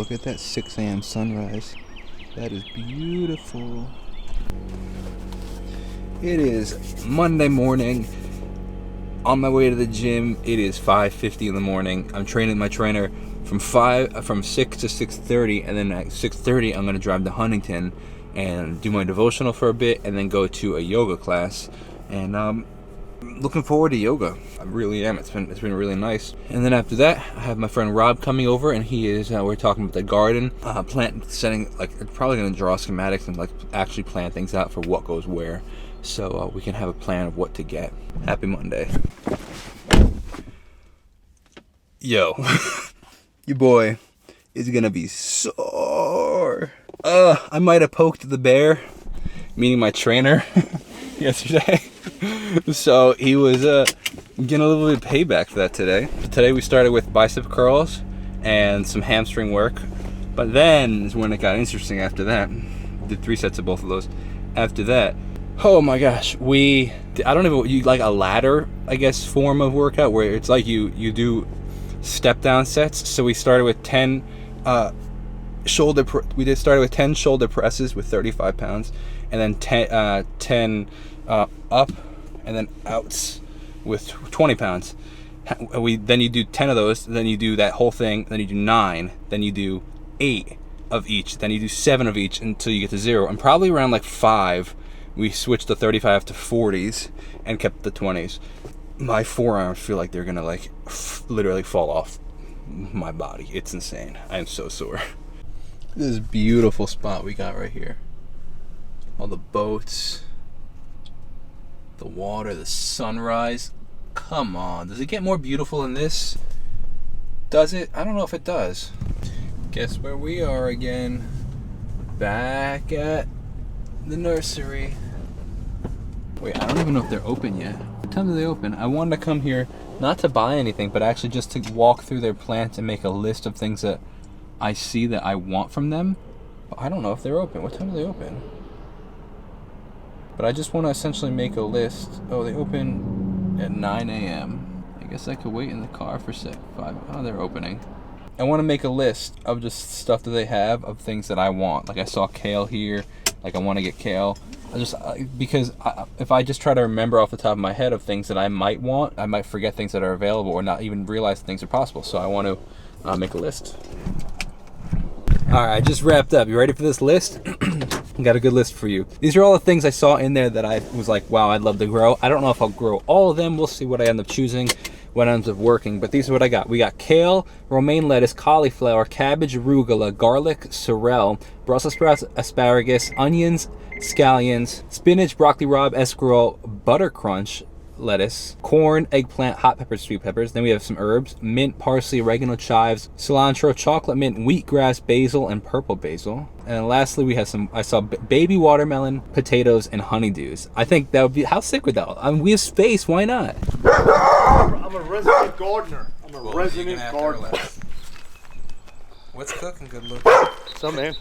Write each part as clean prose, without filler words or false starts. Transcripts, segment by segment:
look at that 6 a.m. sunrise. That is beautiful. It is Monday morning. On my way to the gym. It is 5:50 in the morning. I'm training my trainer from 6 to 6:30, and then at 6:30 I'm gonna drive to Huntington and do my devotional for a bit, and then go to a yoga class. And looking forward to yoga. I really am. It's been really nice. And then after that, I have my friend Rob coming over, and he is we're talking about the garden, plant setting. Like, probably gonna draw schematics and like actually plan things out for what goes where, so we can have a plan of what to get. Happy Monday. Yo, your boy is gonna be sore. I might have poked the bear, meaning my trainer, yesterday. So he was getting a little bit of payback for that today. Today we started with bicep curls and some hamstring work, but then is when it got interesting. After that, did 3 sets of both of those. After that, oh my gosh, you like a ladder, I guess, form of workout where it's like you do step down sets. So we started with 10 started with 10 shoulder presses with 35 pounds, and then 10 up and then outs with 20 pounds. Then you do 10 of those, then you do that whole thing, then you do 9, then you do 8 of each, then you do 7 of each until you get to 0. And probably around like 5, we switched the 35 to 40s and kept the 20s. My forearms feel like they're gonna like literally fall off my body. It's insane. I am so sore. This beautiful spot we got right here. All the boats, the water, the sunrise. Come on, does it get more beautiful than this? Does it? I don't know if it does. Guess where we are again? Back at the nursery. Wait, I don't even know if they're open yet. What time do they open? I wanted to come here not to buy anything, but actually just to walk through their plants and make a list of things that I see that I want from them. But I don't know if they're open. What time do they open? But I just want to essentially make a list. Oh, they open at 9 a.m. I guess I could wait in the car for 5. Oh, they're opening. I want to make a list of just stuff that they have of things that I want. Like I saw kale here. Like I want to get kale. Because if I just try to remember off the top of my head of things that I might want, I might forget things that are available or not even realize things are possible. So I want to make a list. All right, I just wrapped up. You ready for this list? Got a good list for you. These are all the things I saw in there that I was like, wow, I'd love to grow. I don't know if I'll grow all of them. We'll see what I end up choosing, what ends up working. But these are what I got. We got kale, romaine lettuce, cauliflower, cabbage, arugula, garlic, sorrel, Brussels sprouts, asparagus, onions, scallions, spinach, broccoli rabe, escarole, butter crunch, lettuce, corn, eggplant, hot peppers, sweet peppers. Then we have some herbs: mint, parsley, oregano, chives, cilantro, chocolate mint, wheatgrass, basil, and purple basil. And then lastly, we have I saw baby watermelon, potatoes, and honeydews. I think that would be, how sick would that? I mean, we have space, why not? I'm a resident gardener. Resident gardener. What's cooking? Good look. What's up, man?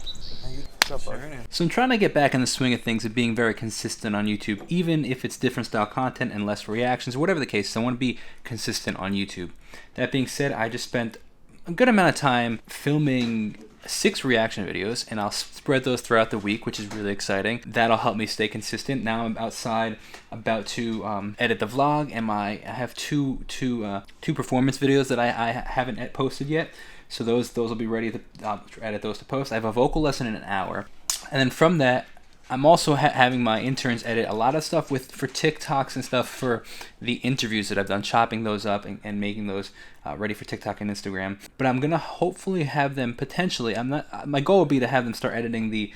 So I'm trying to get back in the swing of things and being very consistent on YouTube, even if it's different style content and less reactions, whatever the case. I want to be consistent on YouTube. That being said, I just spent a good amount of time filming 6 reaction videos, and I'll spread those throughout the week, which is really exciting. That'll help me stay consistent. Now I'm outside about to edit the vlog, and I have two performance videos that I haven't posted yet. So those will be ready to edit those to post. I have a vocal lesson in an hour, and then from that, I'm also having my interns edit a lot of stuff for TikToks and stuff for the interviews that I've done, chopping those up and making those ready for TikTok and Instagram. But I'm gonna hopefully have them potentially. My goal would be to have them start editing the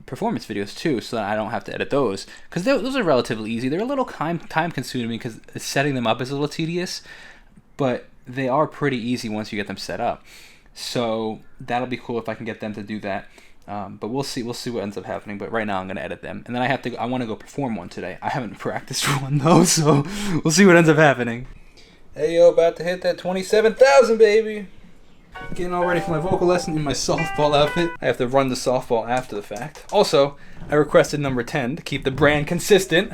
performance videos too, so that I don't have to edit those, because those are relatively easy. They're a little time consuming because setting them up is a little tedious, but they are pretty easy once you get them set up. So that'll be cool if I can get them to do that. But we'll see what ends up happening. But right now I'm gonna edit them, and then I want to go perform one today. I haven't practiced one though, so we'll see what ends up happening. Hey yo, about to hit that 27,000, baby. Getting all ready for my vocal lesson in my softball outfit. I have to run the softball after the fact. Also, I requested number 10 to keep the brand consistent.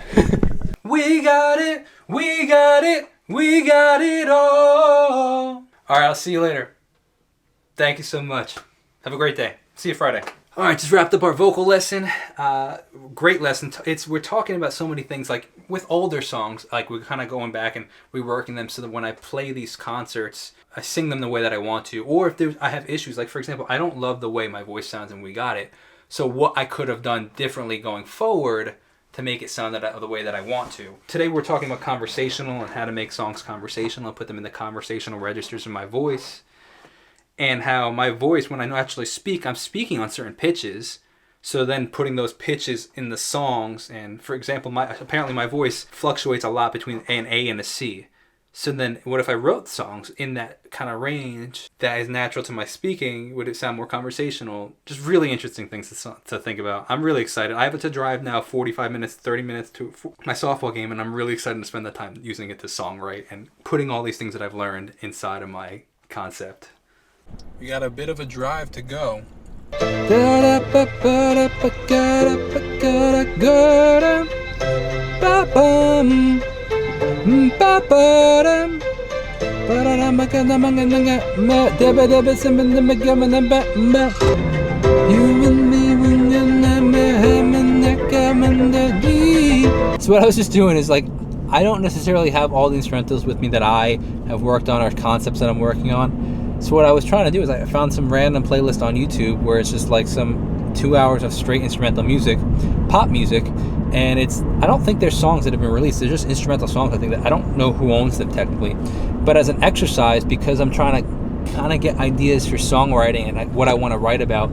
We got it, we got it, we got it all. All right, I'll see you later. Thank you so much. Have a great day. See you Friday. All right, just wrapped up our vocal lesson. Great lesson. We're talking about so many things, like with older songs, like we're kind of going back and reworking them so that when I play these concerts, I sing them the way that I want to. Or if I have issues, like for example, I don't love the way my voice sounds and We Got It. So what I could have done differently going forward to make it sound the way that I want to. Today we're talking about conversational and how to make songs conversational and put them in the conversational registers of my voice. And how my voice, when I actually speak, I'm speaking on certain pitches. So then putting those pitches in the songs, and for example, apparently my voice fluctuates a lot between an A and a C. So then what if I wrote songs in that kind of range that is natural to my speaking? Would it sound more conversational? Just really interesting things to think about. I'm really excited. I have to drive now 45 minutes, 30 minutes to my softball game, and I'm really excited to spend the time using it to songwrite and putting all these things that I've learned inside of my concept. We got a bit of a drive to go. So what I was just doing is like, I don't necessarily have all the instrumentals with me that I have worked on or concepts that I'm working on. So what I was trying to do is I found some random playlist on YouTube where it's just like some 2 hours of straight instrumental music, pop music, and I don't think there's songs that have been released. They're just instrumental songs. I think that I don't know who owns them technically, but as an exercise, because I'm trying to kind of get ideas for songwriting and what I want to write about,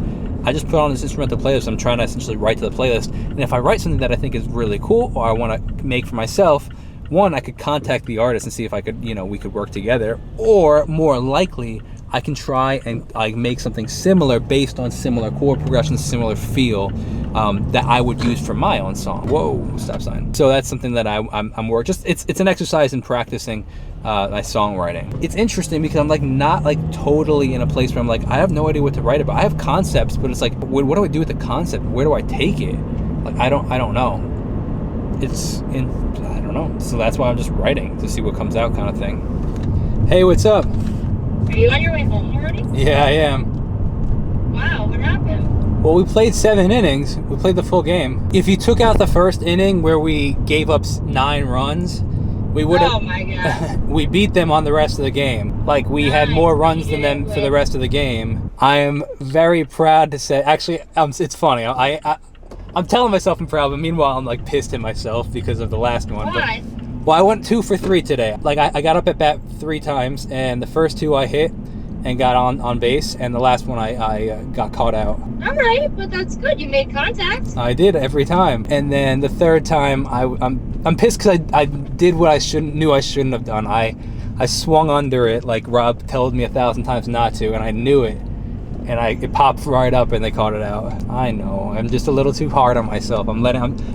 I just put on this instrumental playlist. I'm trying to essentially write to the playlist, and if I write something that I think is really cool or I want to make for myself, one, I could contact the artist and see if I could, we could work together, or more likely, I can try and make something similar based on similar chord progressions, similar feel that I would use for my own song. Whoa, stop sign. So that's something that I'm working. It's an exercise in practicing my songwriting. It's interesting because I'm not totally in a place where I'm I have no idea what to write about. I have concepts, but it's what do I do with the concept? Where do I take it? I don't know. I don't know. So that's why I'm just writing to see what comes out, kind of thing. Hey, what's up? Are you on your way home already? Yeah, I am. Wow, what happened? Well, we played 7 innings. We played the full game. If you took out the first inning where we gave up 9 runs, we would have. Oh my god. We beat them on the rest of the game. We had more runs than them for the rest of the game. I am very proud to say. Actually, it's funny. I'm telling myself I'm proud, but meanwhile I'm pissed at myself because of the last one. Why? Well, I went 2 for 3 today. I got up at bat 3 times, and the first 2 I hit and got on base, and the last one I got caught out. All right, but that's good. You made contact. I did every time, and then the third time I'm pissed because I did what I knew I shouldn't have done. I swung under it like Rob told me 1,000 times not to, and I knew it. And it popped right up and they caught it out. I know, I'm just a little too hard on myself. I'm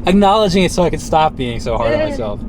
acknowledging it so I can stop being so hard on myself.